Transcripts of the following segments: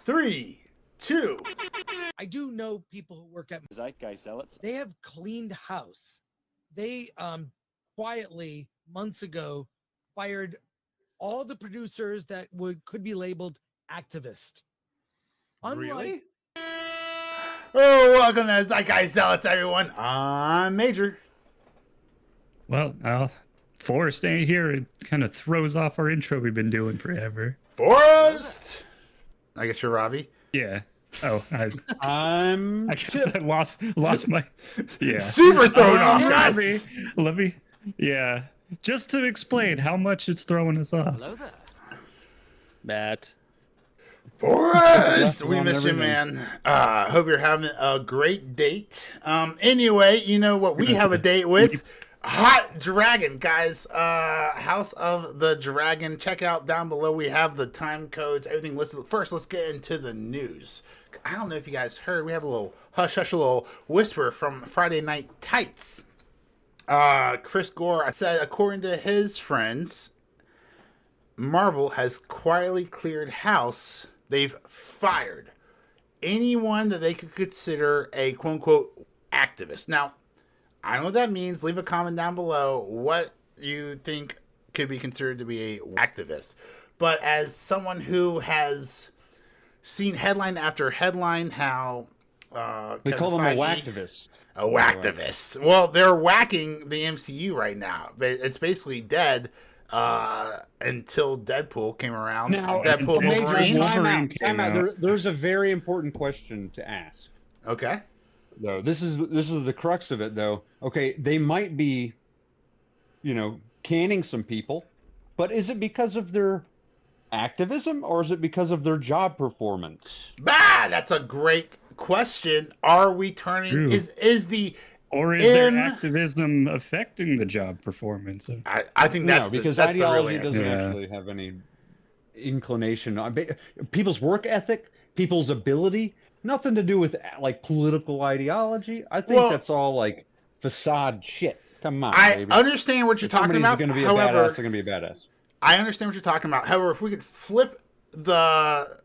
3, 2. I do know people who work at Zeitgeist zealots. They have cleaned house. They quietly months ago fired all the producers that could be labeled activist. Really? Oh, welcome to Zeitgeist Zealots, everyone. I'm Major. Well, Forrest ain't here. It kind of throws off our intro we've been doing forever. Forrest. I guess you're Ravi. Yeah. Oh, I Chip. lost my. Yeah. Super thrown off, guys. Let me. Yeah. Just to explain how much it's throwing us off. Hello there. Matt. Forrest, we miss you, man. Hope you're having a great date. Anyway, you know what we have a date with? Hot Dragon, guys. House of the Dragon. Check out down below. We have the time codes, everything listed. First, let's get into the news. I don't know if you guys heard. We have a little hush, a little whisper from Friday Night Tights. Chris Gore said, according to his friends, Marvel has quietly cleared house. They've fired anyone that they could consider a quote-unquote activist. Now, I don't know what that means. Leave a comment down below what you think could be considered to be a activist. But as someone who has seen headline after headline how They call them a whacktivist. A whacktivist. Well, they're whacking the MCU right now. It's basically dead until Deadpool came around. Now, Deadpool and Wolverine. Time out. There's a very important question to ask. Okay. Though this is the crux of it, though. Okay, they might be, canning some people, but is it because of their activism or is it because of their job performance? That's a great question. Are we turning? True. Is the Or is their activism affecting the job performance? I think that's because that's ideology the real doesn't answer. actually have any inclination on people's work ethic, people's ability. Nothing to do with like political ideology. I think that's all like facade shit. Come on, I understand what you're talking about. Going to be However, a badass, they're going to be a badass. I understand what you're talking about. However, if we could flip the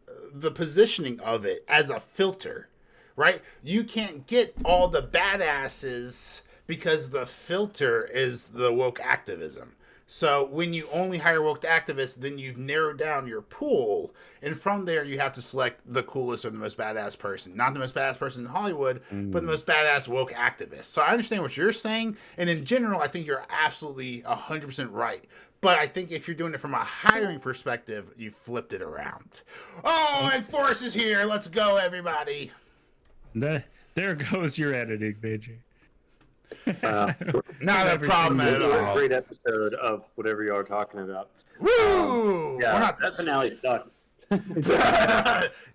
positioning of it as a filter, right? You can't get all the badasses because the filter is the woke activism. So when you only hire woke activists, then you've narrowed down your pool. And from there, you have to select the coolest or the most badass person. Not the most badass person in Hollywood, but the most badass woke activist. So I understand what you're saying. And in general, I think you're absolutely 100% right. But I think if you're doing it from a hiring perspective, you flipped it around. Oh, and Forrest is here. Let's go, everybody. There goes your editing, Major. Not a problem at all. Great episode of whatever you are talking about. Woo! That finale sucked.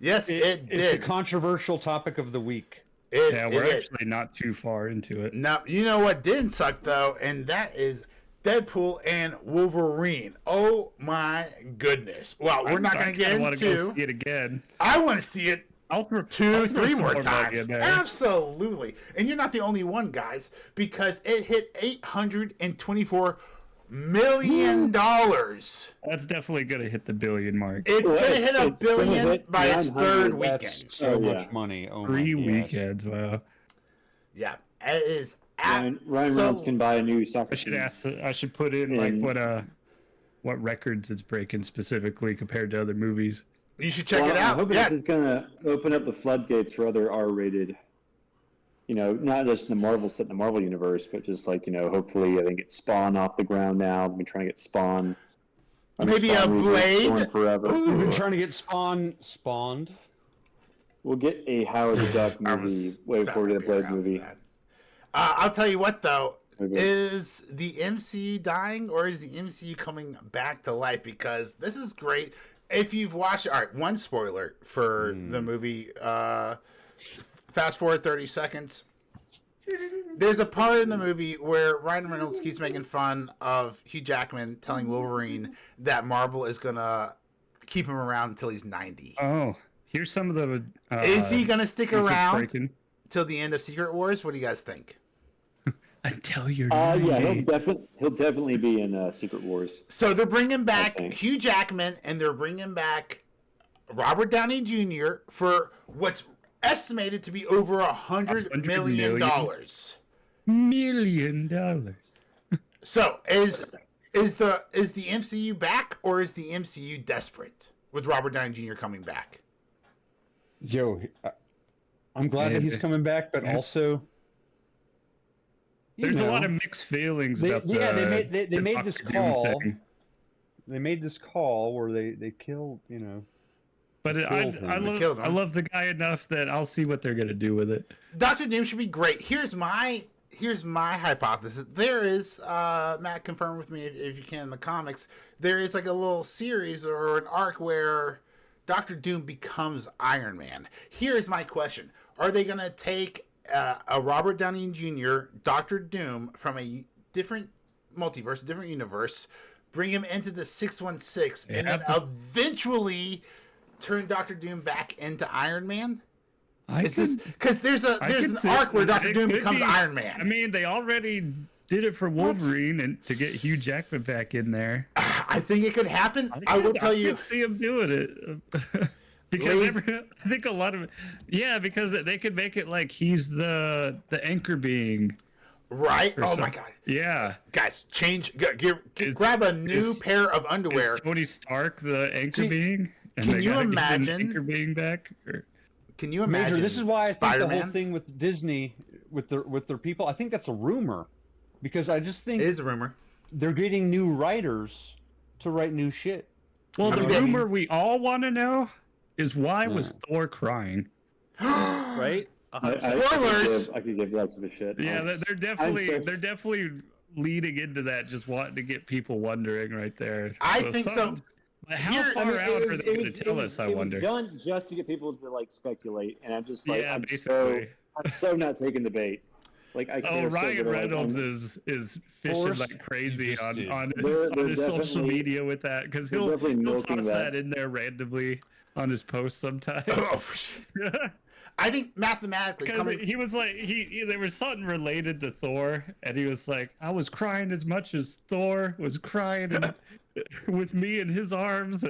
Yes, it did. It's a controversial topic of the week. We're actually not too far into it. Now, you know what didn't suck, though, and that is Deadpool and Wolverine. Oh, my goodness. Well, we're not going to get into... I want to go see it again. I want to see it I'll throw 3 more money times. in there. Absolutely. And you're not the only one, guys, because it hit $824 million. That's definitely going to hit the billion mark. It's going to hit $1 billion by its third weekend. So much money. Oh, 3 weekends, wow. Yeah, it is. Ryan Reynolds can buy a new soccer. I should put in like what records it's breaking specifically compared to other movies. You should check it out. I'm hoping this is going to open up the floodgates for other R-rated, not just the Marvel universe, but just like, hopefully I think it's Spawn off the ground now. I've been trying to get Spawn. Maybe a Blade. Forever. We've been trying to get spawned. We'll get a Howard the Duck movie. Wait for the Blade movie. I'll tell you what, though. Is the MCU dying or is the MCU coming back to life? Because this is great. If you've watched, all right, one spoiler for the movie. Fast forward 30 seconds. There's a part in the movie where Ryan Reynolds keeps making fun of Hugh Jackman telling Wolverine that Marvel is going to keep him around until he's 90. Oh, here's some of the... is he going to stick around till the end of Secret Wars? What do you guys think? Until you're yeah, he'll definitely be in Secret Wars. So they're bringing back Hugh Jackman, and they're bringing back Robert Downey Jr. for what's estimated to be over $100 million. $1 million. So is the MCU back, or is the MCU desperate with Robert Downey Jr. coming back? Yo, I'm glad that he's coming back, but also there's a lot of mixed feelings about they made this call. thing. They made this call where they killed, But I love the guy enough that I'll see what they're gonna do with it. Doctor Doom should be great. Here's my hypothesis. There is Matt, confirm with me if you can in the comics. There is like a little series or an arc where Doctor Doom becomes Iron Man. Here's my question: are they gonna take a Robert Downey Jr. Doctor Doom from a different multiverse, a different universe, bring him into the 616, and then eventually turn Doctor Doom back into Iron Man? Because there's an arc where Doctor Doom becomes Iron Man. I mean, they already did it for Wolverine and to get Hugh Jackman back in there. I think it could happen. I will tell you. I can see him doing it. Because I think a lot of because they could make it like he's the anchor being. Right? Oh my god. Yeah. Guys, grab a new pair of underwear. Is Tony Stark the anchor being? And can you imagine anchor being back? Can you imagine? Major, this is why I Spider-Man? think the whole thing with Disney with their people, I think that's a rumor. Because I just think it is a rumor. They're getting new writers to write new shit. Well, the rumor we all want to know is why was Thor crying? Right? Spoilers! I could give lots of a shit. Yeah, they're definitely leading into that, just wanting to get people wondering right there. I think so. How far out are they going to tell us? I wonder. It was done just to get people to like speculate, and I'm just like, I'm basically. so not taking the bait. Like I can't. Ryan Reynolds is fishing like crazy on his social media with that, because he'll toss that in there randomly on his post sometimes. I think mathematically, because he was like there was something related to Thor, and he was like, I was crying as much as Thor was crying with me in his arms.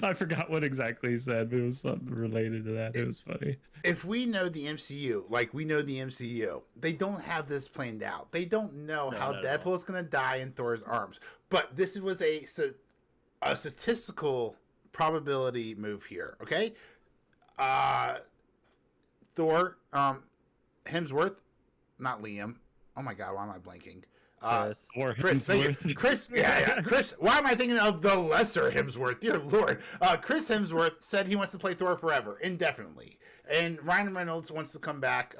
I forgot what exactly he said, but it was something related to that. It was funny. If we know the MCU, like we know the MCU, they don't have this planned out. They don't know how Deadpool is going to die in Thor's arms. But this was a statistical probability move here, okay? Thor, Hemsworth, not Liam. Oh my god, why am I blanking? Chris, Chris, why am I thinking of the lesser Hemsworth? Dear Lord. Chris Hemsworth said he wants to play Thor forever, indefinitely. And Ryan Reynolds wants to come back,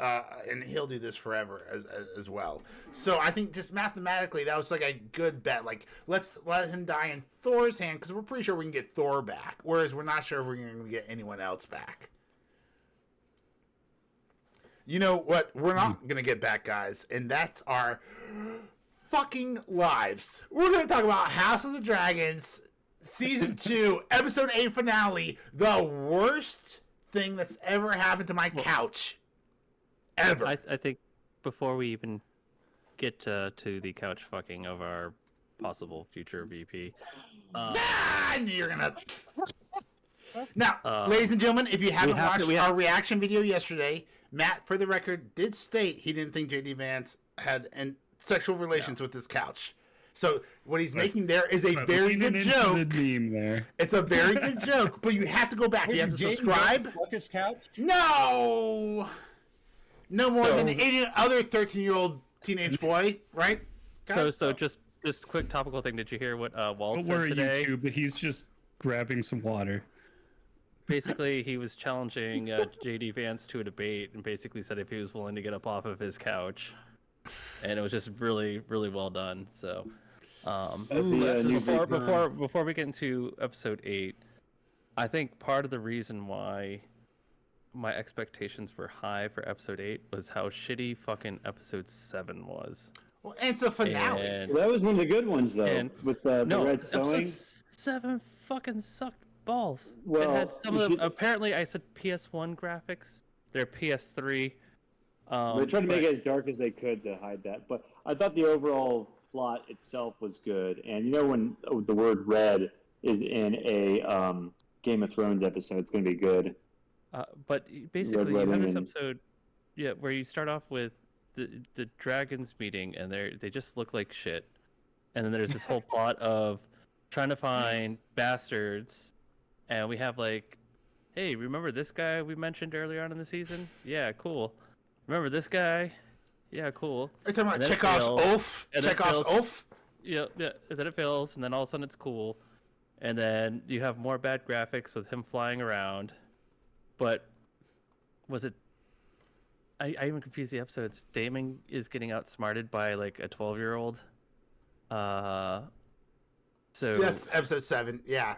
and he'll do this forever as well. So I think just mathematically, that was like a good bet. Like, let's let him die in Thor's hand, because we're pretty sure we can get Thor back. Whereas we're not sure if we're going to get anyone else back. You know what we're not going to get back, guys? And that's our fucking lives. We're going to talk about House of the Dragons Season 2, Episode 8 finale. The worst thing that's ever happened to my couch. Ever. I think before we even get to the couch fucking of our possible future VP. I knew you were going to... Now, ladies and gentlemen, if you haven't watched our reaction video yesterday, Matt, for the record, did state he didn't think J.D. Vance had sexual relations with his couch. So what he's making there is a very good joke. It's a very good joke, but you have to go back. You have to subscribe. His couch? No more than any other 13-year-old teenage boy, right? Guys? So just quick topical thing. Did you hear what Walt said today? YouTube, but he's just grabbing some water. Basically, he was challenging J.D. Vance to a debate, and basically said if he was willing to get up off of his couch, and it was just really, really well done. So, before we get into episode 8, I think part of the reason why my expectations were high for episode 8 was how shitty fucking episode 7 was. Well, it's a finale. That was one of the good ones, though, with the red sewing. Episode 7 fucking sucked balls. Well, it had some of them. Apparently, I said PS1 graphics. They're PS3. They tried to make it as dark as they could to hide that, but I thought the overall plot itself was good. And you know, when the word "red" is in a Game of Thrones episode. It's going to be good. But basically, you have Wedding this and- episode, yeah, where you start off with the dragons meeting, and they just look like shit, and then there's this whole plot of trying to find bastards, and we have like, hey, remember this guy we mentioned earlier on in the season? Yeah, cool. Remember this guy? Yeah, cool. Are you talking about And then it Chekhov's fails, oath? and then it Chekhov's fails. oath? Yeah, and then it fails, and then all of a sudden it's cool, and then you have more bad graphics with him flying around. But was it? I even confused the episodes. Damon is getting outsmarted by like a 12-year-old. So Yes, episode 7. Yeah.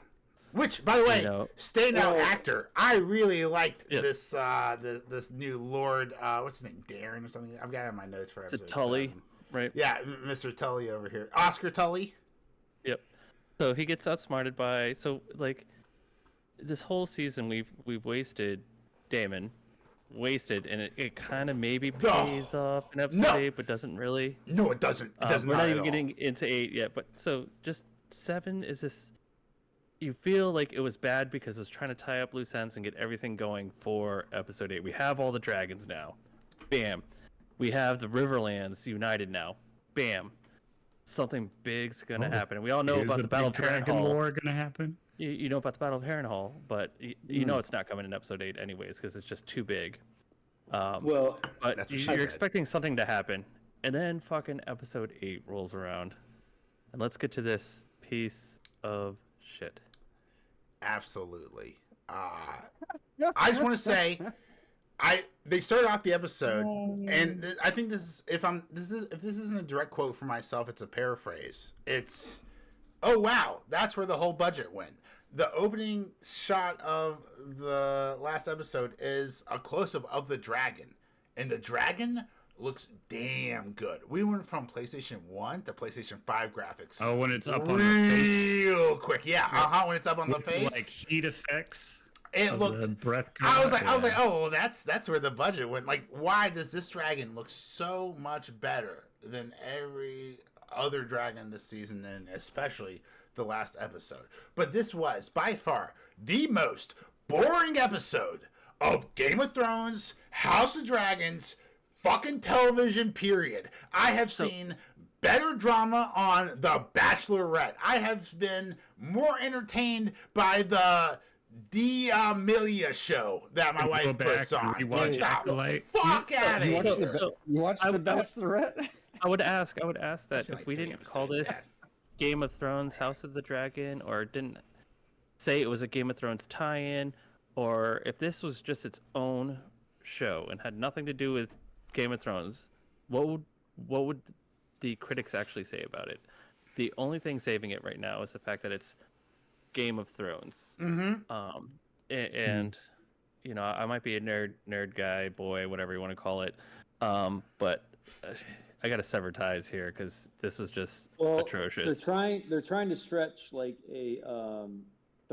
Which, by the way, know- standout Well- actor. I really liked Yeah. this this new Lord. What's his name? Darren or something. I've got it in my notes for it's a episode Tully, 7. right? Yeah, Mr. Tully over here. Oscar Tully. Yep. So he gets outsmarted by like this whole season we've wasted Damon, and it kind of maybe pays off in episode No. 8, but doesn't really. No, it doesn't. It does We're not not at even all. getting into 8 yet, but so just 7 is this. You feel like it was bad because it was trying to tie up loose ends and get everything going for episode 8. We have all the dragons now. Bam. We have the Riverlands united now. Bam. Something big's gonna happen. And we all know Is about a the Battle big of dragon Harrenhal. war going to happen? You know about the Battle of Harrenhal, but you know it's not coming in episode 8 anyways because it's just too big. Well, But That's what you're she said. expecting something to happen, and then fucking episode 8 rolls around, and let's get to this piece of shit. Absolutely. I just want to say, they started off the episode, and I think if this isn't a direct quote from myself, it's a paraphrase. It's, oh wow, that's where the whole budget went. The opening shot of the last episode is a close up of the dragon, and the dragon looks damn good. We went from PlayStation 1 to PlayStation 5 graphics. Oh, when it's up on the face. Real quick, yeah. When it's up on the With, face, like heat effects. it of looked. the breath. I was like, yeah. oh, well, that's where the budget went. Like, why does this dragon look so much better than every other dragon this season, and especially the last episode? But this was by far the most boring episode of Game of Thrones, House of Dragons, fucking television. Period. I have seen better drama on The Bachelorette. I have been more entertained by the D'Amelia show that my Go wife back puts and on. rewatch Get the Acolyte. fuck out of You here. watched The Bachelorette? I would ask that seen, if like, we 3 didn't call episodes, this Game of Thrones House of the Dragon, or didn't say it was a Game of Thrones tie-in, or if this was just its own show and had nothing to do with Game of Thrones, what would the critics actually say about it? The only thing saving it right now is the fact that it's Game of Thrones. Mm-hmm. And you know, I might be a nerd guy, boy, whatever you want to call it, but I got to sever ties here because this is just atrocious. They're trying to stretch like a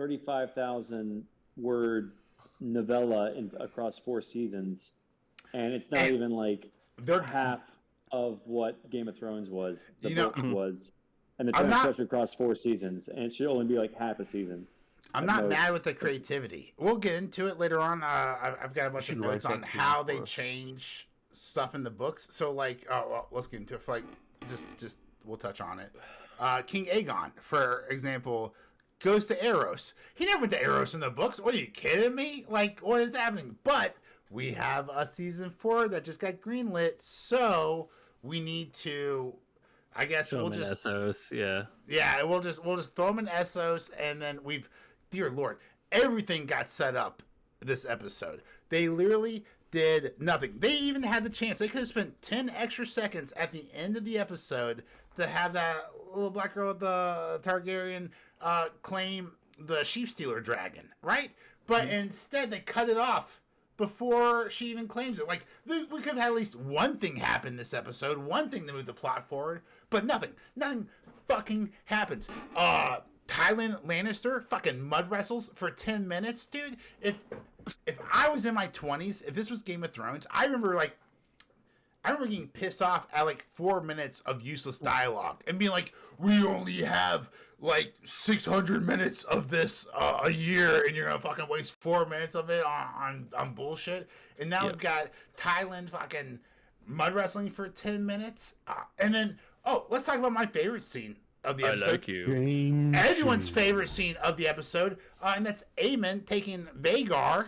35,000 word novella across 4 seasons, and it's not even like They're half of what Game of Thrones was. The You know- book was, and they're I'm trying to not- stretch it across 4 seasons, and it should only be like half a season. I'm at not most. mad with the creativity. We'll get into it later on. I've got a bunch of should write notes on that how down they for us. change stuff in the books. So, like, let's get into it. Like, just we'll touch on it. King Aegon, for example, goes to Eros. He never went to Eros in the books. What are you kidding me? Like, what is happening? But we have a season 4 that just got greenlit, so we need to. I guess Show we'll them in just SOs, yeah. yeah, we'll just throw them in Essos, and then dear Lord, everything got set up this episode. They literally did nothing. They even had the chance. They could have spent 10 extra seconds at the end of the episode to have that little black girl with the Targaryen claim the sheep stealer dragon, right? But instead, they cut it off before she even claims it. Like, we could have had at least one thing happen this episode, one thing to move the plot forward, but nothing fucking happens. Tywin Lannister fucking mud wrestles for 10 minutes, dude. If I was in my 20s, if this was Game of Thrones, I remember, like, I remember getting pissed off at like 4 minutes of useless dialogue and being like, we only have like 600 minutes of this a year, and you're gonna fucking waste 4 minutes of it on bullshit. And now we've got Thailand fucking mud wrestling for 10 minutes, and then let's talk about my favorite scene of the episode. I like you. Everyone's favorite scene of the episode, and that's Eamon taking Vagar,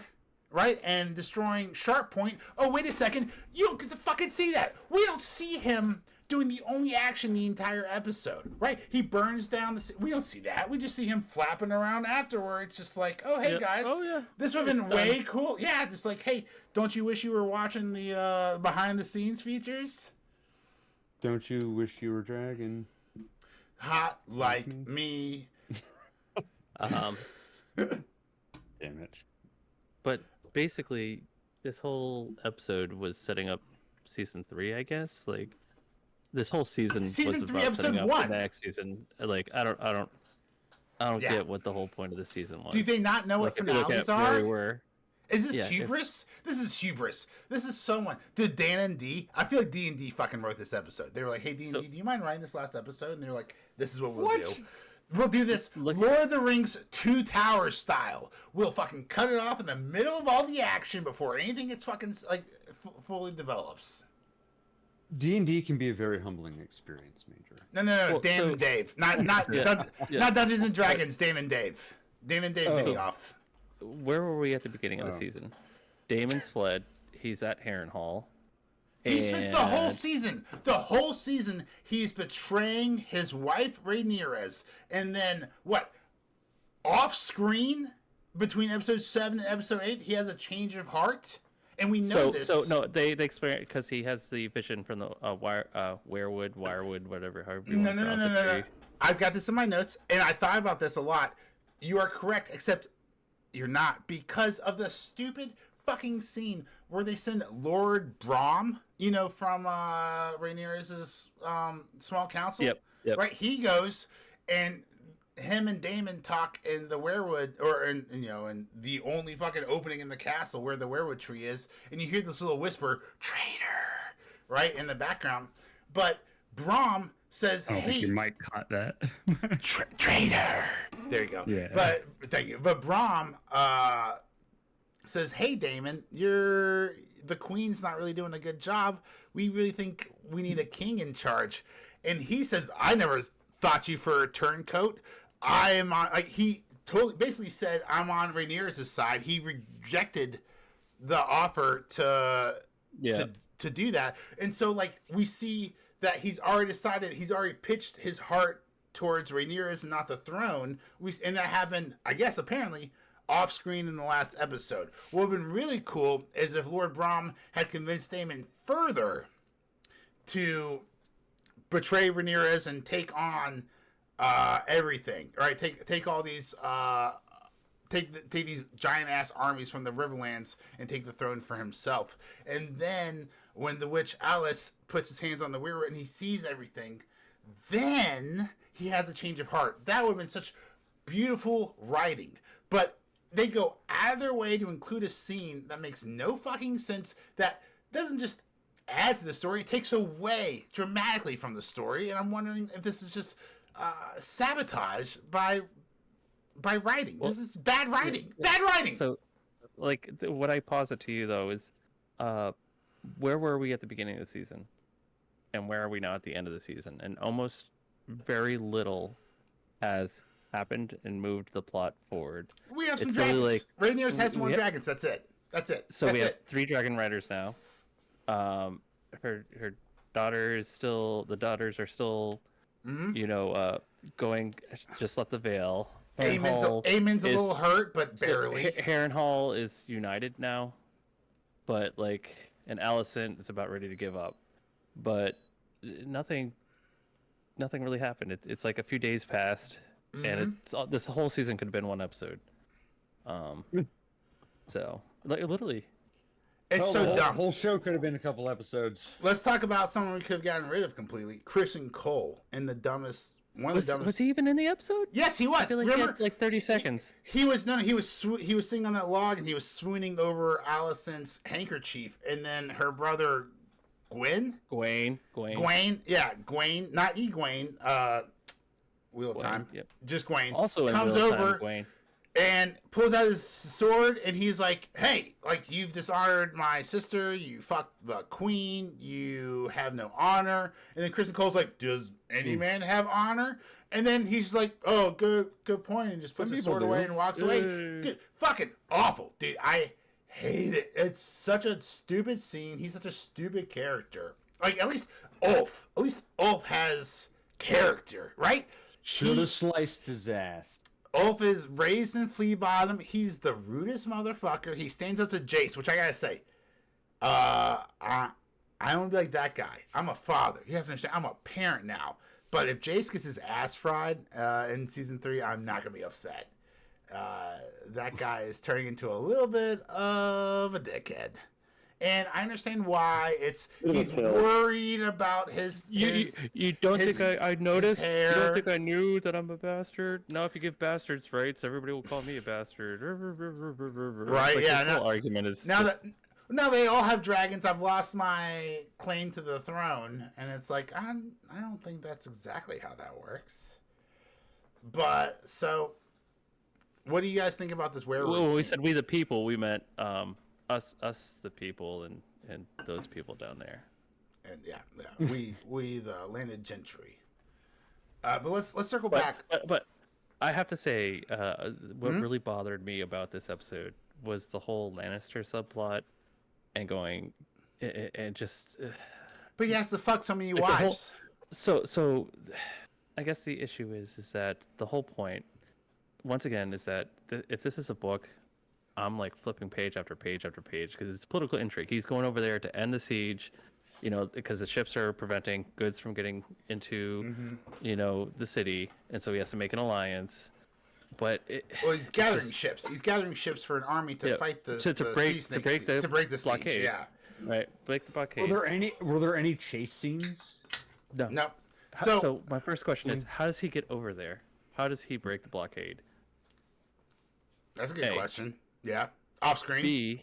right, and destroying Sharp Point. Oh, wait a second. You don't get to fucking see that. We don't see him doing the only action the entire episode, right? He burns down we don't see that. We just see him flapping around afterwards, just like, oh, hey, guys. Oh, yeah. This would have been way cool. Yeah, just like, hey, don't you wish you were watching the behind-the-scenes features? Don't you wish you were dragon? Hot like me. Damn it. But basically, this whole episode was setting up season 3, I guess. Like, this whole season Season was 3, about setting episode up 1. the next season. Like, I don't get what the whole point of the season was. Do they not know what Like, if you look finales at where are? we were, Is this Yeah, hubris? This is hubris. This is someone. Dude, Dan and D. I feel like D and D fucking wrote this episode. They were like, "Hey, D and D, do you mind writing this last episode?" And they're like, "This is what we'll do. We'll do this Lord of the Rings 2 Towers style. We'll fucking cut it off in the middle of all the action before anything gets fucking like fully develops." D&D can be a very humbling experience, Major. No. Well, Dan and Dave, not Dungeons and Dragons. Dan and Dave. Dan and Dave mini off. where were we at the beginning of the season? Damon's fled. He's at Harrenhal. He spends the whole season. The whole season, he's betraying his wife, Rhaenyra. And then, what? Off screen, between episode 7 and episode 8, he has a change of heart. And we know this. So, no, they explain it because he has the vision from the wirewood, whatever. However you want to pronounce it. No. I've got this in my notes, and I thought about this a lot. You are correct, except you're not. Because of the stupid fucking scene where they send Lord Brom, you know, from Rhaenyra's small council. Yep. Right? He goes, and him and Damon talk in the werewood, or in the only fucking opening in the castle where the werewood tree is, and you hear this little whisper, "Traitor," right in the background. But Brom says, I don't "Hey, think you might caught that. traitor." There you go. Yeah. But thank you. But Brom says, "Hey, Damon, the queen's not really doing a good job. We really think we need a king in charge." And he says, "I never thought you for a turncoat. I am on." Like, he totally basically said, "I'm on Rhaenyra's side." He rejected the offer to do that, and so like we see that he's already decided. He's already pitched his heart towards Rhaenyra's and not the throne. And that happened, I guess, apparently off screen in the last episode. What would have been really cool is if Lord Brom had convinced Daemon further to betray Rhaenyra's and take on everything, right? Take all these take these giant ass armies from the Riverlands and take the throne for himself. And then when the witch Alice puts his hands on the weirwood and he sees everything, then he has a change of heart. That would have been such beautiful writing. But they go out of their way to include a scene that makes no fucking sense, that doesn't just add to the story, it takes away dramatically from the story. And I'm wondering if this is just sabotage by writing. This is bad writing. Bad writing. So, like, what I posit to you though is, where were we at the beginning of the season, and where are we now at the end of the season? And almost very little has happened and moved the plot forward. We have some It's dragons. really Rhaenyra's has more dragons. That's it. So we have 3 dragon riders now. Her daughter is still. The daughters are still. Going. Just let the veil. Aemon's a little hurt, but barely. Harrenhal is united now, but and Alicent is about ready to give up, but nothing really happened. It's like a few days passed, and this whole season could have been one episode. So literally, it's so dumb. The whole show could have been a couple episodes. Let's talk about someone we could have gotten rid of completely. Christian Cole, in the dumbest. Was he even in the episode? Yes, he was. I feel like Remember, he had 30 seconds. He was sitting on that log and he was swooning over Alicent's handkerchief, and then her brother Gwen. Gwen. Yeah, Gwen, not Egwene. Wheel of Time. Yep. Just Gwen. Also in comes Wheel of Time, over Gwen. and pulls out his sword, and he's like, "Hey, like you've dishonored my sister. You fucked the queen. You have no honor." And then Kristen Cole's like, "Does any man have honor?" And then he's like, "Oh, good point," and just puts his sword away and walks away. Dude, fucking awful, dude. I hate it. It's such a stupid scene. He's such a stupid character. Like at least Ulf has character, right? Should have sliced his ass. Ulf is raised in Flea Bottom. He's the rudest motherfucker. He stands up to Jace, which I gotta say, I don't be like that guy. I'm a father. You have to understand. I'm a parent now. But if Jace gets his ass fried in season 3, I'm not gonna be upset. That guy is turning into a little bit of a dickhead. And I understand why. He's worried about his You don't think I noticed? hair. You don't think I knew that I'm a bastard? Now, if you give bastards rights, everybody will call me a bastard. Right? Like, Yeah. this whole argument is Now they all have dragons. I've lost my claim to the throne, and it's like I don't think that's exactly how that works. But so, what do you guys think about this werewolf? Well, we scene? said we the people. We meant us the people, and those people down there. And yeah, we the landed gentry. But let's circle back. But I have to say, what really bothered me about this episode was the whole Lannister subplot, and going, and just. But he has to fuck so many Like the whole- wives. So, I guess the issue is that the whole point, once again, is that if this is a book, I'm like flipping page after page after page because it's political intrigue. He's going over there to end the siege, because the ships are preventing goods from getting into, the city, and so he has to make an alliance. But He's gathering ships. He's gathering ships for an army to fight the break sea the snakes, to break the siege. blockade. Yeah. Right, break the blockade. Were there any chase scenes? No. So my first question is, how does he get over there? How does he break the blockade? That's a good question. Yeah. Off screen. B,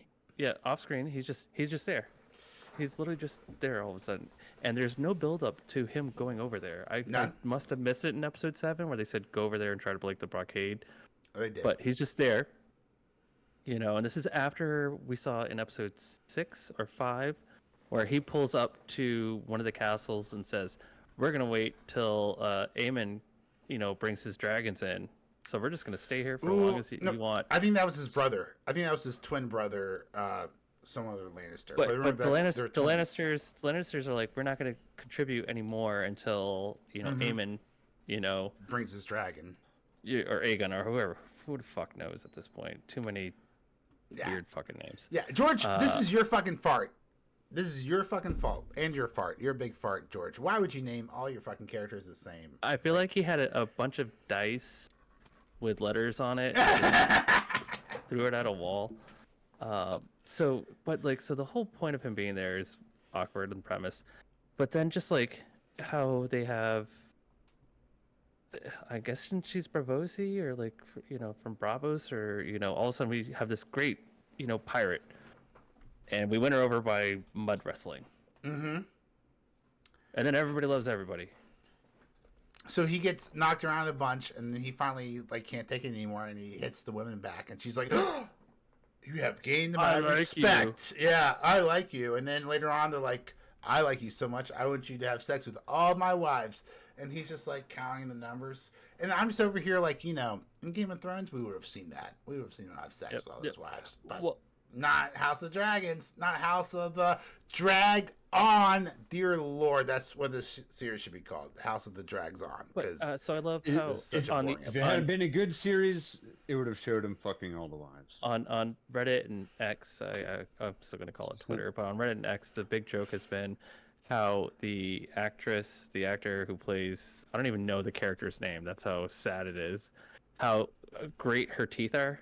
off screen. He's just there. He's literally just there all of a sudden, and there's no build up to him going over there. I must have missed it in episode 7 where they said go over there and try to break the blockade. They did. But he's just there. And this is after we saw in episode 6 or 5 where he pulls up to one of the castles and says, "We're gonna wait till Aemon, brings his dragons in. So we're just gonna stay here for as long as you want." I think that was his brother. I think that was his twin brother, some other Lannister. But remember, the they're twins. Lannisters are like, we're not gonna contribute anymore until Aemon, brings his dragon. or Aegon or whoever. Who the fuck knows at this point? Too many weird fucking names. Yeah, George, this is your fucking fart. This is your fucking fault and your fart. You're a big fart, George. Why would you name all your fucking characters the same? I feel like he had a bunch of dice with letters on it. Threw it at a wall. So the whole point of him being there is awkward in premise, but then just like how they have, I guess she's Bravosi or like from Bravos or all of a sudden we have this great pirate, and we win her over by mud wrestling. Mm-hmm. And then everybody loves everybody. So he gets knocked around a bunch, and then he finally can't take it anymore, and he hits the women back, and she's like, "Oh, you have gained my respect. Yeah, I like you." And then later on, they're like, "I like you so much, I want you to have sex with all my wives." And he's just like counting the numbers, and I'm just over here like, in Game of Thrones, we would have seen that. We would have seen him have sex with all his wives, but not House of Dragons, not House of the Drag On. Dear Lord, that's what this series should be called, House of the Drags On. So I love how if it had been a good series, it would have showed him fucking all the wives. On Reddit and X, I'm still gonna call it Twitter, but on Reddit and X, the big joke has been how the actor who plays, I don't even know the character's name. That's how sad it is. How great her teeth are.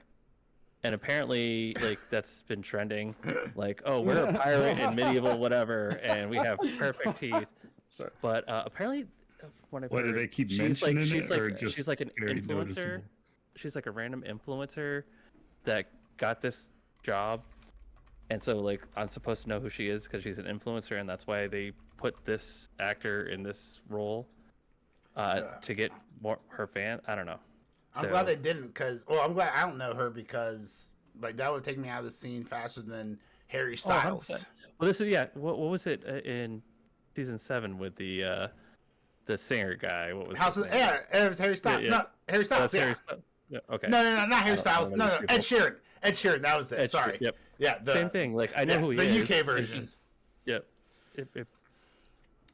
And apparently, that's been trending. Like, oh, we're a pirate in medieval whatever, and we have perfect teeth. But apparently, when What do they keep mentioning it, or just she's like an very influencer. noticeable? She's like a random influencer that got this job, and so like I'm supposed to know who she is because she's an influencer, and that's why they put this actor in this role to get more her fan. I don't know. I'm glad they didn't, because I'm glad I don't know her, because like that would take me out of the scene faster than Harry Styles. Well, this is what was it in season 7 with the singer guy? What was it was Harry Styles. No, Harry Styles. Harry Styles. Yeah, okay. No, not Harry Styles. No, Ed Sheeran. Ed Sheeran. That was it. Sorry. Yep. Yeah. Same thing. Like I know who he is. The UK version. Yep.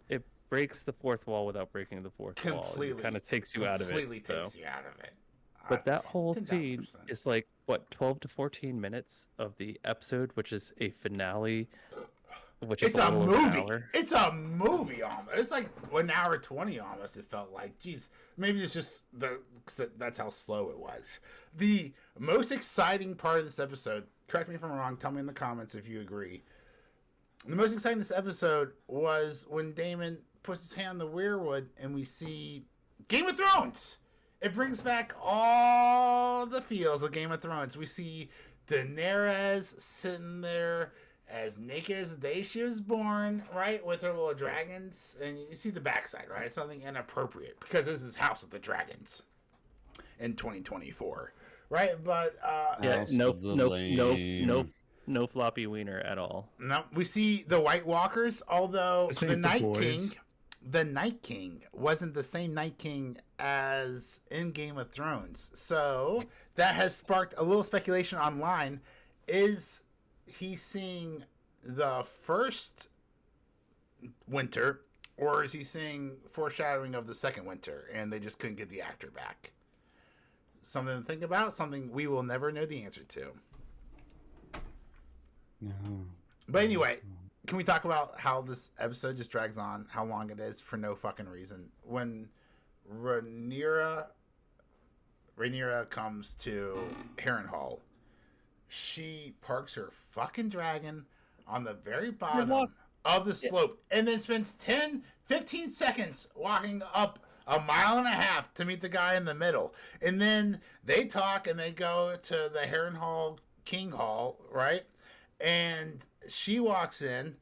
It breaks the fourth wall without breaking the fourth wall. It kind of takes you out of it. Completely takes you out of it. But that whole scene is like what 12 to 14 minutes of the episode, which is a finale. Which is a movie. It's a movie almost. It's like 1 hour 20 almost. It felt like, geez, maybe it's just that's how slow it was. The most exciting part of this episode, correct me if I'm wrong, tell me in the comments if you agree. The most exciting this episode was when Damon puts his hand on the weirwood and we see Game of Thrones. It brings back all the feels of Game of Thrones. We see Daenerys sitting there as naked as the day she was born, right, with her little dragons, and you see the backside, right? It's something inappropriate because this is House of the Dragons in 2024, right? But no floppy wiener at all. No, we see the White Walkers, although the Night King wasn't the same Night King as in Game of Thrones, so that has sparked a little speculation online. Is he seeing the first winter, or is he seeing foreshadowing of the second winter and they just couldn't get the actor back? Something to think about, something we will never know the answer to. No. But anyway, can we talk about how this episode just drags on, how long it is for no fucking reason? When Rhaenyra comes to Harrenhal, she parks her fucking dragon on the very bottom of the slope and then spends 10-15 seconds walking up a mile and a half to meet the guy in the middle. And then they talk and they go to the Harrenhal King Hall, right? And she walks in.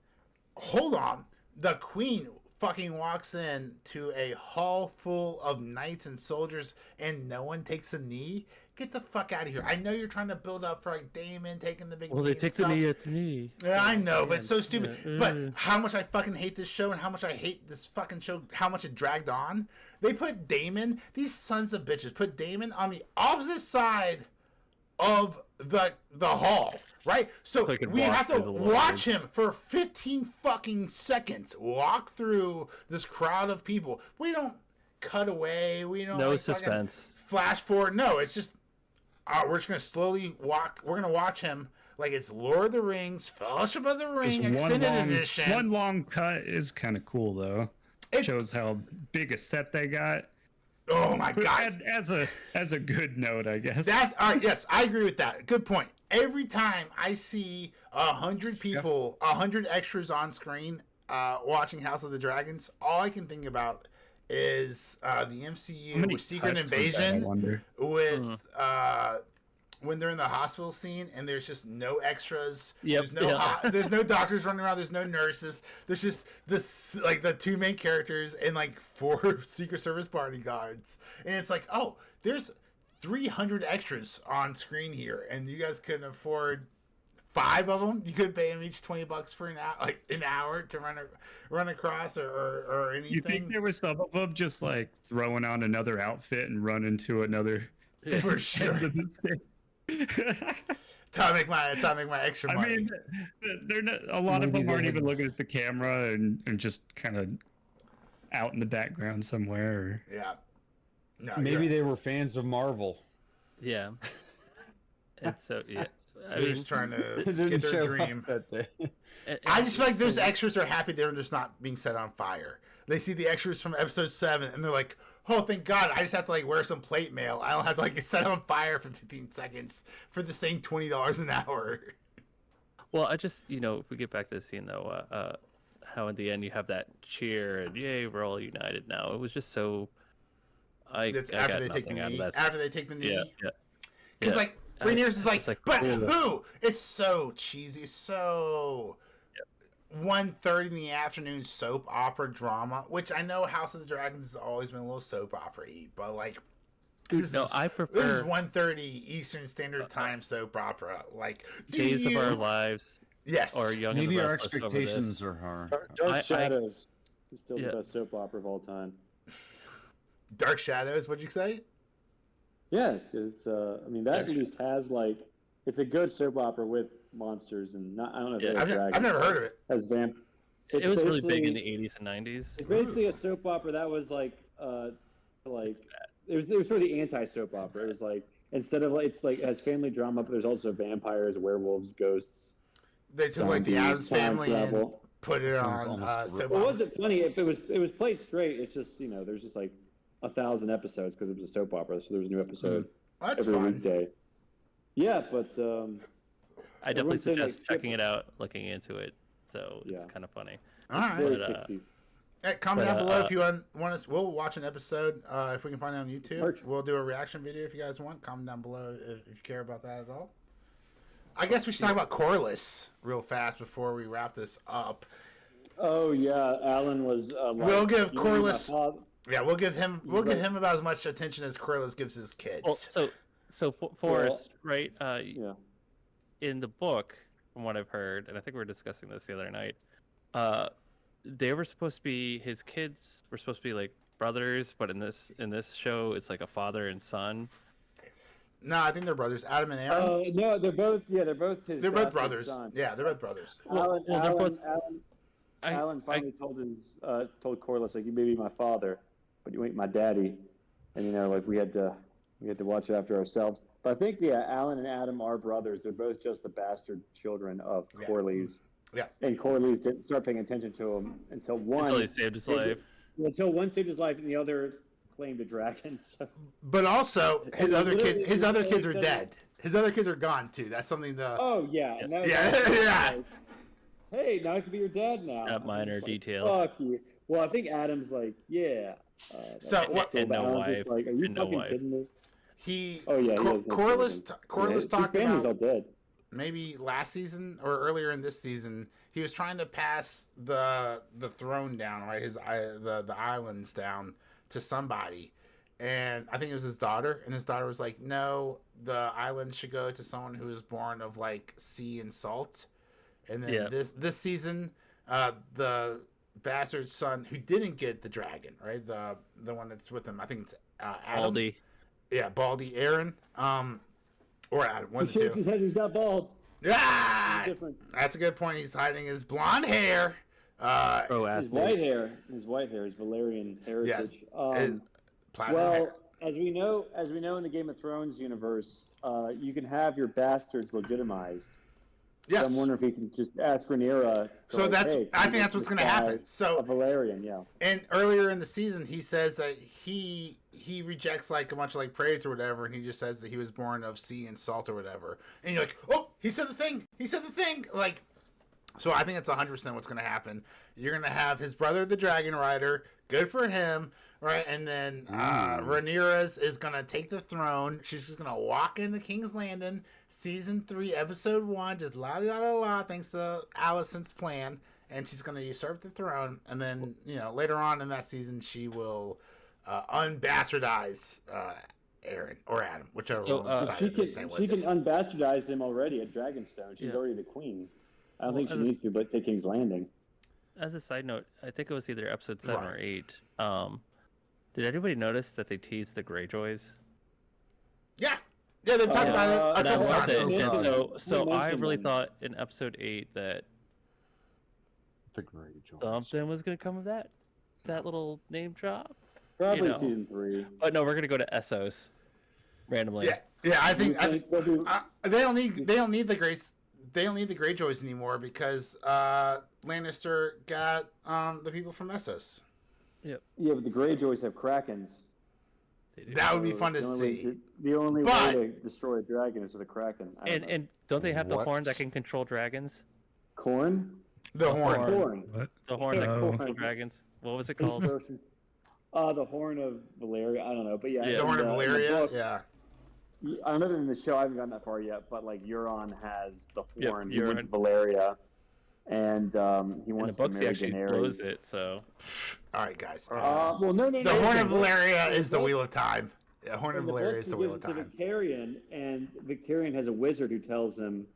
Hold on. The queen fucking walks in to a hall full of knights and soldiers and no one takes a knee. Get the fuck out of here. I know you're trying to build up for like Damon taking the big knee. Well, they take the knee at the knee. Yeah, I know, but it's so stupid. Yeah. But how much I fucking hate this show and how much I hate this fucking show, how much it dragged on. They put Damon, these sons of bitches, put Damon on the opposite side of the hall. Right? So we have to watch him for 15 fucking seconds walk through this crowd of people. We don't cut away. We don't no suspense. Flash forward. No, it's just we're just gonna slowly walk. We're gonna watch him like it's Lord of the Rings, Fellowship of the Ring, extended edition. One long cut is kind of cool though. It shows how big a set they got. Oh my god! As a good note, I guess. That's all right. Yes, I agree with that. Good point. Every time I see 100 people, 100 extras on screen watching House of the Dragons, all I can think about is the MCU with Secret Invasion with when they're in the hospital scene and there's just no extras. Yep. There's no doctors running around. There's no nurses. There's just this like the two main characters and like 4 Secret Service bodyguards. And it's like, oh, there's 300 extras on screen here, and you guys couldn't afford 5 of them. You could pay them each $20 for an hour to run across or anything. You think there was some of them just like throwing on another outfit and run into another? Yeah, for sure. Time to make my extra money. I mean, they're not. A lot of them aren't even looking at the camera and just kind of out in the background somewhere. Yeah. No, maybe they were fans of Marvel. Yeah. And so yeah, they're just trying to get their dream. I just feel like those extras are happy they're just not being set on fire. They see the extras from episode 7 and they're like, oh, thank God, I just have to like wear some plate mail. I don't have to like get set on fire for 15 seconds for the same $20 an hour. Well, I just, if we get back to the scene though, how in the end you have that cheer and yay, we're all united now. It was just so. After they take the knee. Yeah. Because like Rhaenyra's is like, it's like but cool. who? It's so cheesy, so 1:30 in the afternoon soap opera drama, which I know House of the Dragons has always been a little soap opera-y, but like, Dude, no, I this is prefer 1:30 Eastern Standard Time soap opera. Like, Days of Our Lives Yes. or Young Maybe and our the Restless over expectations this. are hard. Dark Shadows is still yeah. the best soap opera of all time. Dark Shadows, what'd you say? Yeah, because I mean that at least has like it's a good soap opera with monsters and not I don't know. If they have dragons, I've never heard of it. As vamp. It was really big in the 80s and 90s. It's basically a soap opera that was like it was sort of the anti-soap opera. It was like instead of like it has family drama, but there's also vampires, werewolves, ghosts. They took like the Addams Family and put it on soap Well, it operas. wasn't funny if it was played straight. It's just there's just like 1,000 episodes because it was a soap opera, so there was a new episode That's every fun. weekday. Yeah, but I definitely everyone's saying, like, suggest checking it out, looking into it. So it's kind of funny. All right. very But, 60s. Hey, comment down But, below if you want us. We'll watch an episode if we can find it on YouTube. Merch. We'll do a reaction video if you guys want. Comment down below if you care about that at all. I guess we should talk about Corliss real fast before we wrap this up. Oh yeah, Alan was. We'll give you know, Corliss. my father- Yeah, we'll give him about as much attention as Corliss gives his kids. Well, so Forrest, right? Yeah. In the book, from what I've heard, and I think we were discussing this the other night, they were supposed to be his kids were supposed to be like brothers, but in this show, it's like a father and son. No, I think they're brothers. Adam and Aaron. No, they're both. Yeah, they're both his. They're both bastard brothers. son. Yeah, they're both brothers. Alan finally told Corliss like you may be my father, but you ain't my daddy, and like we had to watch it after ourselves. But I think Alan and Adam are brothers. They're both just the bastard children of Corlys. Yeah. And Corlys didn't start paying attention to him until Until he saved his life. Until one saved his life and the other claimed a dragon. So. But also, his other kids are said- dead. His other kids are gone too. That's something to. Oh yeah. And that was Yeah. like, hey, now I can be your dad now. That minor Just like, detail. Fuck you. Well, I think Adam's like, yeah. So that's what- cool, and but no Alan's just wife, like, are you and no fucking wife. kidding me? He. Oh yeah. Corliss His talked family's about all dead. maybe last season or earlier in this season. He was trying to pass the throne down, right? The islands down to somebody. And I think it was his daughter, and his daughter was like, "No, the islands should go to someone who was born of like sea and salt." And then this season, the bastard son who didn't get the dragon, right? The one that's with him, I think it's Adam. Baldy. Yeah, Baldy Aaron. Or Adam. One He of the shakes two. his head. He's not bald. Yeah, Difference. that's a good point. He's hiding his blonde hair. His white hair. His Valerian heritage. Platinum Well, hair. as we know in the Game of Thrones universe, you can have your bastards legitimized. Yes. So I'm wondering if he can just ask Rhaenyra. So I think that's what's going to happen. So a Valerian, yeah. And earlier in the season, he says that he rejects like a bunch of like praise or whatever, and he just says that he was born of sea and salt or whatever. And you're like, oh, he said the thing. He said the thing. Like, so I think it's 100% what's going to happen. You're going to have his brother, the Dragon Rider. Good for him, right? And then Rhaenyra is going to take the throne. She's just going to walk into King's Landing, season 3, episode 1, just la la la la, thanks to Alicent's plan. And she's going to usurp the throne. And then, later on in that season, she will unbastardize Aaron or Adam, whichever one She his name was. can unbastardize him already at Dragonstone. She's already the queen. I don't think she needs to, but take King's Landing. As a side note, I think it was either episode 7 or 8. Did anybody notice that they teased the Greyjoys? Yeah, they've talked about it a And I couple loved times. it. Yeah. And so I mentioned really them. thought in episode 8 that The Greyjoy. something was going to come of that little name drop. Probably know. season 3. But no, we're going to go to Essos randomly. Yeah, I think Maybe- they don't need the Greyjoys anymore because Lannister got the people from Essos. Yeah, but the Greyjoys have Krakens. That would be So fun to the only see. The only But- way to destroy a dragon is with a Kraken. I don't know. And don't they have the What? horn that can control dragons? Corn? The horn. Corn. What? The horn that can Oh. control dragons. What was it called? The Horn of Valeria. I don't know, but yeah. The horn of in the Valeria. book- Yeah. I don't know that in the show I haven't gotten that far yet, but like Euron has the Yep, horn. He went to Euron. Valeria, and he In the wants books, to he marry actually Daenerys. blows it. So All right, guys. Well, no. the Horn of listen, Valeria in is the books- Wheel of Time. The Horn of in the Valeria books, is the he Wheel gives of it to Time. Victarion, and Victarion has a wizard who tells him,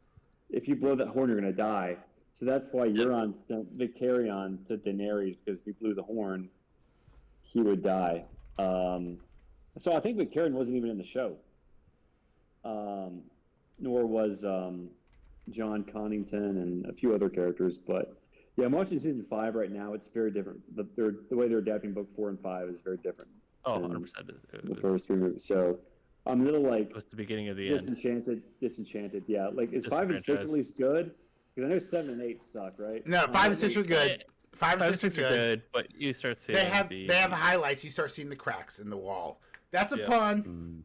if you blow that horn, you're going to die. So that's why Euron sent Victarion to Daenerys, because if he blew the horn, he would die. So I think Victarion wasn't even in the show. Nor was John Connington and a few other characters. But yeah, I'm watching season 5 right now. It's very different. The way they're adapting book 4 and 5 is very different. oh, than 100%. The first 3 movies. So I'm a little like It was the beginning of the end. disenchanted. Yeah, like is 5 and 6 Disenfranchised. at least good? Because I know 7 and 8 suck, right? No, 5 and 6 are good. 5 and 6 are good. but you start seeing They have highlights. You start seeing the cracks in the wall. That's a pun.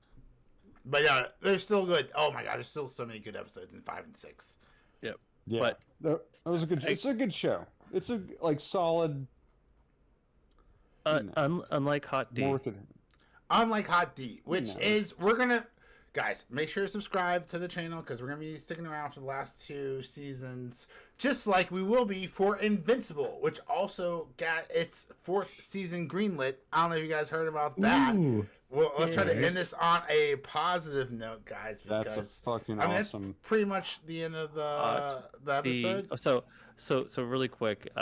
But yeah, they're still good. Oh my god, there's still so many good episodes in 5 and 6. Yep. Yeah, But that was a good. It's a good show. It's a like solid. unlike Hot D, More could- Unlike Hot D, which No. is we're gonna guys make sure to subscribe to the channel because we're gonna be sticking around for the last 2 seasons, just like we will be for Invincible, which also got its 4th season greenlit. I don't know if you guys heard about that. Ooh. Well, let's try to Nice. end this on a positive note, guys, That's a because fucking I mean awesome. that's pretty much the end of the episode. so really quick,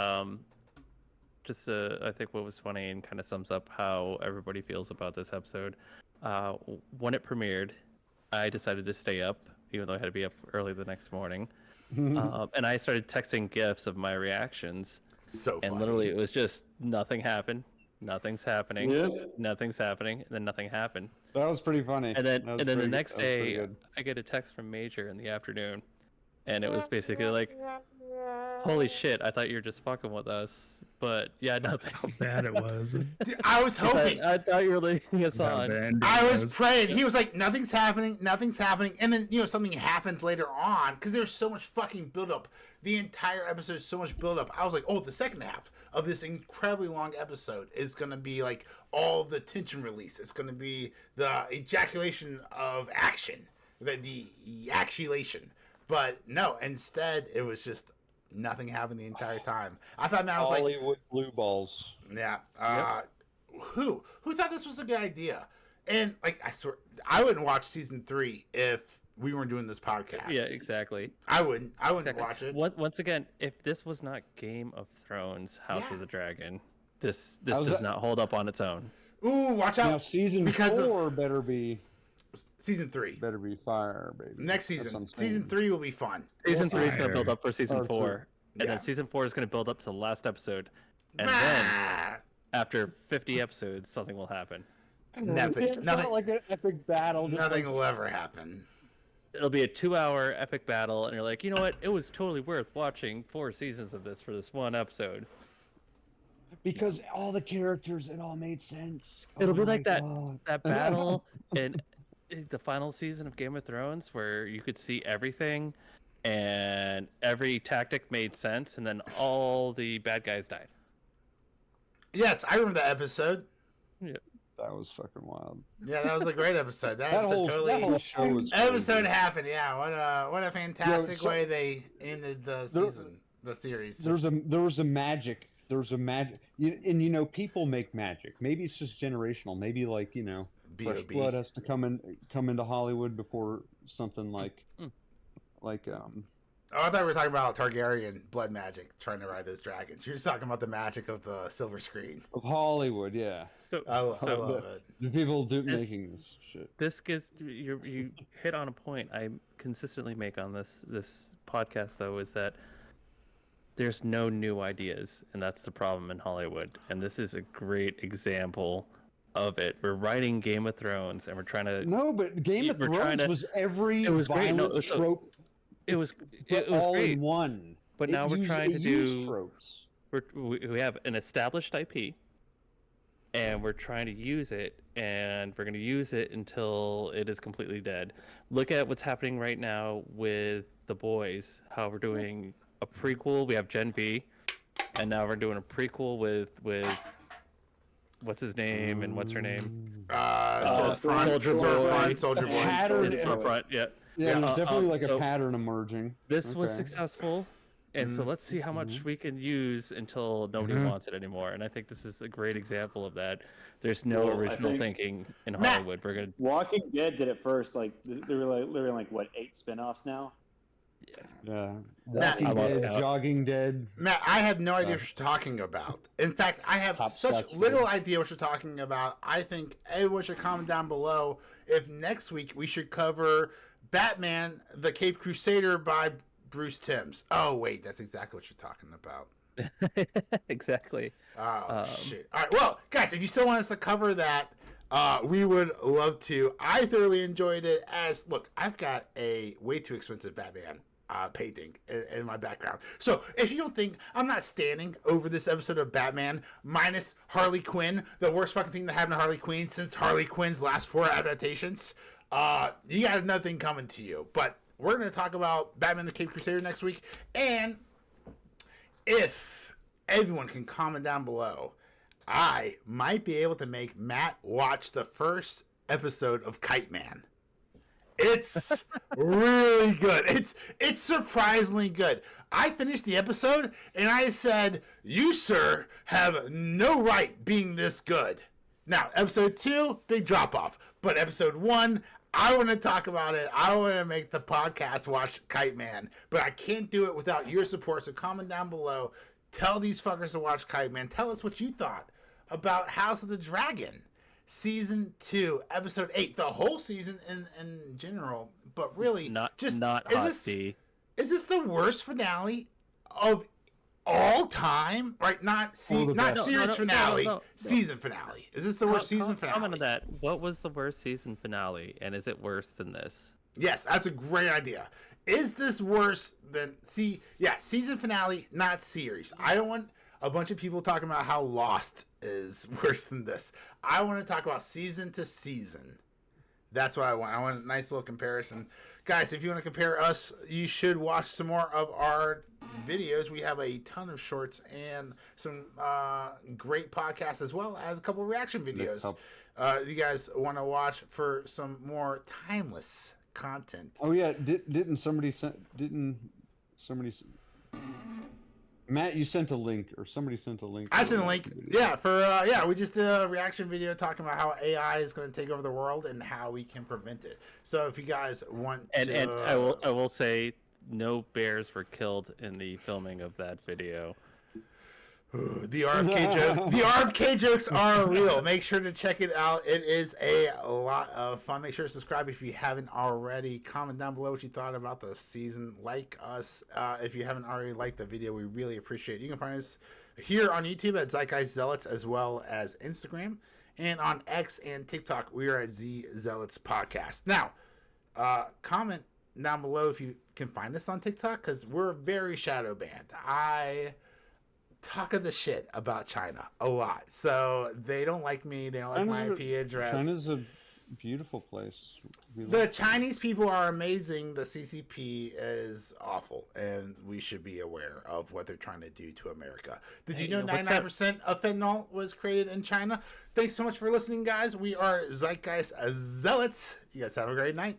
just I think what was funny and kind of sums up how everybody feels about this episode. When it premiered, I decided to stay up, even though I had to be up early the next morning, and I started texting gifs of my reactions, So and funny. literally it was just nothing happened, nothing's happening, Yep. nothing's happening, and then nothing happened. That was pretty funny. And then That was the pretty- next that was pretty day, good. I get a text from Major in the afternoon, and it was basically like, "Holy shit! I thought you were just fucking with us, but yeah, nothing." How bad it was. Dude, I was hoping. I thought you were leading us How on. bad I it was praying. He was like, nothing's happening, and then something happens later on because there's so much fucking build up. The entire episode is so much build up. I was like, oh, the second half of this incredibly long episode is gonna be like all the tension release. It's gonna be the ejaculation of action, the ejaculation. But no, instead it was just nothing happened the entire time. I thought that was like, Hollywood blue balls. yeah. Who thought this was a good idea? And like, I swear, I wouldn't watch season 3 if we weren't doing this podcast. Yeah, exactly. I wouldn't Exactly. watch it. Once again, if this was not Game of Thrones, House Yeah. of the Dragon, this How's does that- not hold up on its own. Ooh, watch Now out! season because of- 4 better be Season 3, fire, baby. next That's season. what I'm saying. Season 3 will be fun. Season We'll 3 is see. going to build up for season Or 4, and Yeah. then season 4 is going to build up to the last episode, and then Bah! after 50 episodes, something will happen. Nothing. It's Nothing. not like an epic battle. just Nothing like- will ever happen. It'll be a 2-hour epic battle, and you're like, you know what? It was totally worth watching 4 seasons of this for this one episode. because all the characters, it all made sense. It'll Oh be my like that God. that battle in the final season of Game of Thrones where you could see everything, and every tactic made sense, and then all the bad guys died. Yes, I remember that episode. That was fucking wild. Yeah, that was a great episode. That, That episode whole, totally. that whole show was Episode crazy. happened. Yeah, what a fantastic so- way they ended the There- season, the series. There was a magic. There was a magic, and people make magic. Maybe it's just generational. Maybe like fresh B.O.B. blood has to come into Hollywood before something like Oh, I thought we were talking about Targaryen blood magic, trying to ride those dragons. You're just talking about the magic of the silver screen. of Hollywood. Yeah, So, I love so it. the people This- making this shit. this gives you hit on a point I consistently make on this podcast, though, is that there's no new ideas, and that's the problem in Hollywood. And this is a great example of it. We're writing Game of Thrones, and we're trying to. No, but Game of we're trying Thrones to- was every It was great. No, violent so- trope, It was but it was all great, in one. but It now we're used- trying it to used do. tropes. We have an established IP, and we're trying to use it, and we're going to use it until it is completely dead. Look at what's happening right now with The Boys, how we're doing a prequel. We have Gen V, and now we're doing a prequel with what's his name and what's her name? Soldier Boy. Soldier Boy. Pattern. It's Stormfront. Yeah. Yeah, there's definitely like so a pattern emerging. This was Okay. successful, and so let's see how much we can use until nobody wants it anymore. And I think this is a great example of that. There's no Well, I original think- thinking in Matt- Hollywood. We're gonna Walking Dead did it first. Like there were like what 8 spin-offs now. Yeah. Matt- Walking I lost Dead, count. Jogging Dead. Matt, I have no idea what you're talking about. In fact, I have such Hopscotch little Kids. idea what you're talking about. I think everyone should comment down below if next week we should cover Batman, the Caped Crusader by Bruce Timms. Oh, wait, that's exactly what you're talking about. exactly. Oh, shit. All right, well, guys, if you still want us to cover that, we would love to. I thoroughly enjoyed it as, look, I've got a way too expensive Batman painting in my background. So if you don't think I'm not standing over this episode of Batman minus Harley Quinn, the worst fucking thing that happened to Harley Quinn since Harley Quinn's last 4 adaptations, you got another thing coming to you. But we're going to talk about Batman the Caped Crusader next week. And if everyone can comment down below, I might be able to make Matt watch the first episode of Kite Man. It's really good. It's surprisingly good. I finished the episode and I said, "You, sir, have no right being this good." Now, episode 2, big drop off. But episode 1, I want to talk about it. I want to make the podcast watch Kite Man. But I can't do it without your support. So comment down below. Tell these fuckers to watch Kite Man. Tell us what you thought about House of the Dragon. Season 2, episode 8, the whole season in general, but really Not just not is hot this, tea. is this the worst finale of all time? Right? Not the not best. series finale, no. season finale. Is this the worst season finale? Comment on that. What was the worst season finale, and is it worse than this? Yes, that's a great idea. Is this worse than season finale, not series? I don't want a bunch of people talking about how Lost is worse than this. I want to talk about season to season. That's what I want. I want a nice little comparison. Guys, if you want to compare us, you should watch some more of our videos. We have a ton of shorts and some great podcasts as well as a couple reaction videos. You guys want to watch for some more timeless content. Oh yeah, didn't somebody Matt, you sent a link, or somebody sent a link. I sent a link. Yeah, we just did a reaction video talking about how AI is going to take over the world and how we can prevent it. So if you guys want And to, and I will say no bears were killed in the filming of that video. the RFK joke. The RFK jokes are real. Make sure to check it out. It is a lot of fun. Make sure to subscribe if you haven't already. Comment down below what you thought about the season. Like us if you haven't already liked the video. We really appreciate it. You can find us here on YouTube at Zeitgeist Zealots as well as Instagram. And on X and TikTok, we are at Z Zealots Podcast. Now, comment down below if you can find us on TikTok because we're very shadow banned. I talk of the shit about China a lot, so they don't like me. They don't like my IP address. China's a beautiful place. The Chinese people are amazing. The CCP is awful, and we should be aware of what they're trying to do to America. Did you know 99% of fentanyl was created in China? Thanks so much for listening, guys. We are Zeitgeist Zealots. You guys have a great night.